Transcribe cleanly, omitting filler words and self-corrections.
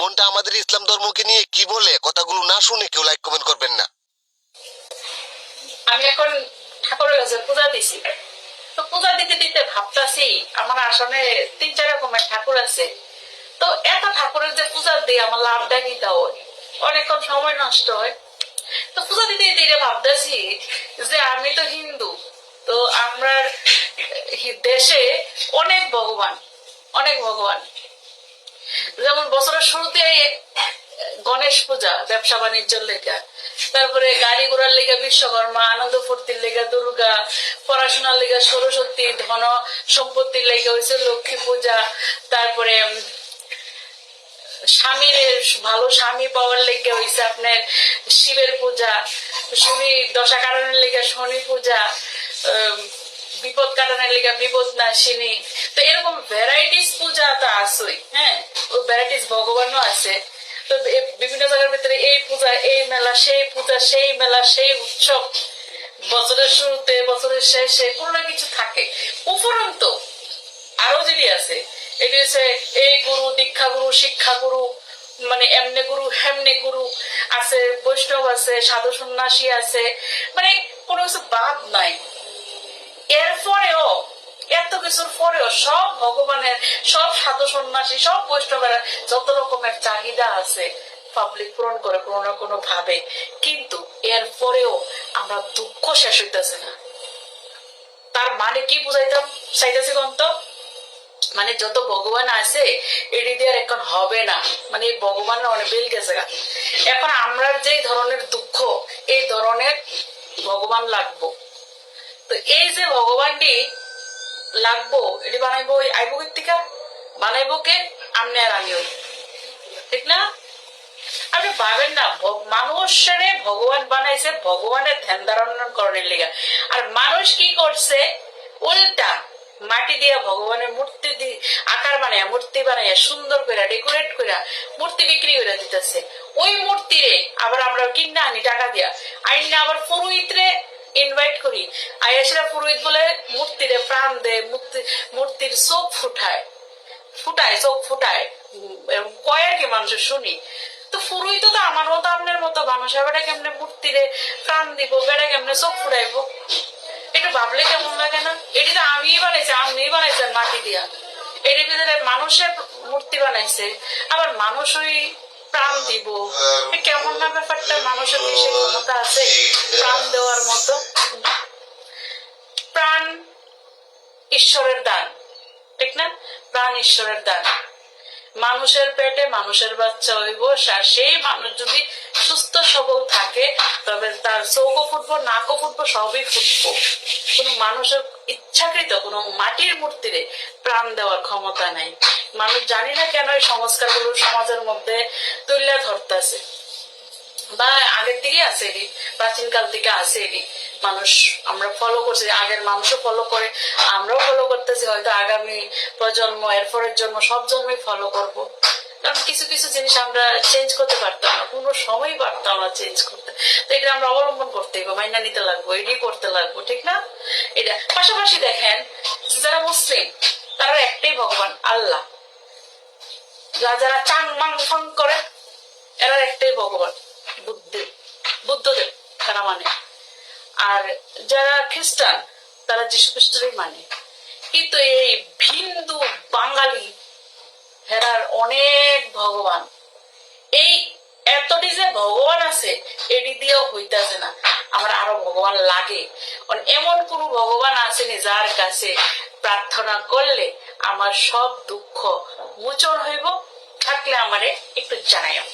বোনটা আমাদের ইসলাম ধর্মকে নিয়ে কি বলে কথাগুলো না শুনে কেউ লাইক কমেন্ট করবেন না। আমি এখন ঠাকুরের কাছে পূজা দিছি, তো পূজা দিতে দিতে ভাবতাছি আমার আসনে 3-4 রকমের ঠাকুর আছে, তো এত ঠাকুরের যে পূজা দিয়ে আমার লাভটা কি তা হয়, অনেকক্ষণ সময় নষ্ট হয়। তো পূজা দিতে দিতে ভাবতেছি যে আমি তো হিন্দু, তো আমরা দেশে অনেক ভগবান, অনেক ভগবান। যেমন বছরের শুরুতে গণেশ পূজা ব্যবসা বাণিজ্যের লেগা, তারপরে গাড়ি ঘোড়ার লেগা বিশ্বকর্মা, আনন্দ ফুর্তির লেগা দুর্গা, পড়াশোনার লেগা সরস্বতী, ধন সম্পত্তির লেগা হয়েছে লক্ষ্মী পূজা, তারপরে স্বামীর ভালো স্বামী পাওয়ার লেগে হয়েছে আপনার শিবের পূজা, শনি দশা কারণের লেগে শনি পূজা, বিপদ কাটানোর লেগে বিপদ নাশিনী। তো এরকম ভ্যারাইটিস পূজা তো আসই, হ্যাঁ, ওই ভ্যারাইটিস ভগবানও আছে। তো বিভিন্ন জায়গার ভিতরে এই পূজা, এই মেলা, সেই পূজা, সেই মেলা, সেই উৎসব, বছরের শুরুতে বছরের শেষে কোনো না কিছু থাকে। উপরন্তু আরো যেটি আছে এটি হচ্ছে এই গুরু, দীক্ষা গুরু, শিক্ষা গুরু, মানে এমনে গুরু হেমনে গুরু আছে, বৈষ্ণব আছে, সাধু সন্ন্যাসী আছে, মানে কোনো কিছু বাদ নাই। এরপরেও এত কিছুর পরেও সব ভগবানের, সব সাধু সন্ন্যাসী, সব বৈষ্ণবের যত রকমের চাহিদা আছে পাবলিক পূরণ করে কোনো না কোনো ভাবে, কিন্তু এরপরেও আমরা দুঃখ শেষ হইতেছে না। তার মানে কি বুঝাইতাম চাইতেছি গন্ত, মানে যত ভগবান আছে এটি দিয়ে আর এখন হবে না, মানে ভগবানের অনেক বেল গেছে। এখন আমরা যে ধরনের দুঃখ, এই ধরনের ভগবান লাগবো। তো এই যে ভগবানটি লাগবো, এটি বানাইবো আইব কর্তিকা, বানাইবো কে? আমনে আর আমিও, ঠিক না? আপনি ভাবেন না, মানুষের ভগবান বানাইছে ভগবানের ধ্যান ধারণা করণের লেগে, আর মানুষ কি করছে উল্টা মাটি দিয়া ভগবানের মূর্তি দিয়ে আকার বানাইয়া, মূর্তি বানাইয়া, সুন্দর করে ডেকোরেট করে মূর্তি বিক্রি করে দিতেছে। ওই মূর্তিরে আবার আমরা কিনা আনি টাকা দিয়া, আইনা আবার পুরোহিতরে ইনভাইট করি, আয়াসরা পুরোহিত বলে মূর্তিরে প্রাণ দেয়, মূর্তির চোখ ফুটায়, চোখ ফুটায়, কয় আর কি মানুষের শুনি। তো পুরোহিত তো আমার মতো আপনার মতো মানুষ, বেটা কেমনে মূর্তিরে প্রাণ দিব, বেটা কেমনে চোখ ফুটাইবো, একটু ভাবলে কেমন লাগে না? এটি তো আমি বানাইছি, আপনি বানাইছেন মাটি দিয়া, এটির ভিতরে মানুষের মূর্তি বানাইছে, আবার মানুষ ওই প্রাণ দিব, কেমন না ব্যাপারটা? মানুষের কি সে ক্ষমতা আছে প্রাণ দেওয়ার মতো? প্রাণ ঈশ্বরের দান, ঠিক না? প্রাণ ঈশ্বরের দান। মানুষের পেটে মানুষের বাচ্চা হইব, সেই মানুষ যদি সুস্থ সবল থাকে তবে তার চোখও ফুটবো, নাকও ফুটবো, সবই ফুটবো। কোন মানুষের ইচ্ছাকৃত কোন মাটির মূর্তিরে প্রাণ দেওয়ার ক্ষমতা নাই। মানুষ জানি না কেন এই সংস্কার গুলো সমাজের মধ্যে তুলে ধরতেছে, বা আগের দিকে আছে এটি, প্রাচীন কাল থেকে আছে এটি, মানুষ আমরা ফলো করছি, আগের মানুষও ফলো করে, আমরাও ফলো করতেছি, হয়তো আগামী প্রজন্ম, এরপরের জন্ম, সব জন্মই ফলো করব। কারণ কিছু কিছু জিনিস আমরা চেঞ্জ করতে পারতাম না, কোনো সময় পারতাম না চেঞ্জ করতে, তো এটা আমরা অবলম্বন করতে হবে, মাইনা নিতে লাগবো, এটি করতে লাগবো, ঠিক না? এটা পাশাপাশি দেখেন যারা মুসলিম তারা একটাই ভগবান আল্লাহ, যারা চাং মাং ফাং করে এরা একটাই ভগবান বুদ্ধদেব, তারা মানে। আর যারা খ্রিস্টান তারা যীশু খ্রিস্টই মানে। কিন্তু এই হিন্দু বাঙালি হেরার অনেক ভগবান, এই এতটি যে ভগবান আছে এটি দিয়েও হইতেছে না, আমার আরো ভগবান লাগে। এমন কোন ভগবান আসেনি যার কাছে প্রার্থনা করলে আমার সব দুঃখ মোচন হইব? থাকলে আমারে একটু জানাইও।